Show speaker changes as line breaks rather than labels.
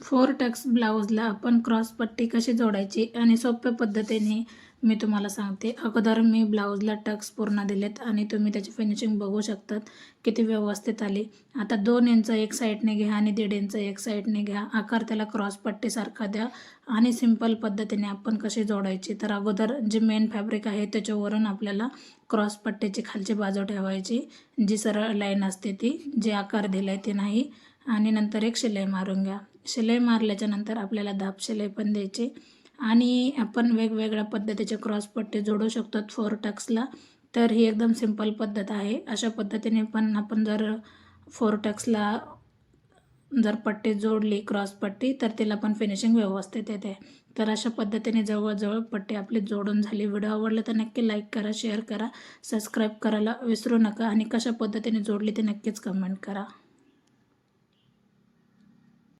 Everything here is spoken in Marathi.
फोर टक्स ब्लाऊजला आपण क्रॉस पट्टी कशी जोडायची आणि सोप्या पद्धतीने मी तुम्हाला सांगते. अगोदर मी ब्लाऊजला टक्स पूर्ण दिलेत आणि तुम्ही त्याची फिनिशिंग बघू शकतात किती व्यवस्थित आली. आता 2 इंच एक साईडने घ्या आणि 1.5 इंच एक साईडने घ्या. आकार त्याला क्रॉस पट्टीसारखा द्या आणि सिंपल पद्धतीने आपण कशी जोडायची. तर अगोदर जे मेन फॅब्रिक आहे त्याच्यावरून आपल्याला क्रॉस पट्टीची खालची बाजू ठेवायची, जी सरळ लाईन असते ती, जे आकार दिलाय ते नाही. आणि नंतर एक शिलाई मारून घ्या. शिलाई मारल्याच्या नंतर आपल्याला दाब शिलाई पण द्यायची आणि आपण वेगवेगळ्या पद्धतीचे क्रॉस पट्टी जोडू शकतो फोर टक्सला. तर ही एकदम सिंपल पद्धत आहे. अशा पद्धतीने पण आपण जर फोर टक्सला जर पट्टी जोडली क्रॉस पट्टी तर तिला पण फिनिशिंग व्यवस्थित येते. तर अशा पद्धतीने जवळजवळ पट्टी आपली जोडून झाली. व्हिडिओ आवडला तर नक्की लाईक करा, शेअर करा, सबस्क्राईब करायला विसरू नका आणि कशा पद्धतीने जोडली ते नक्कीच कमेंट करा.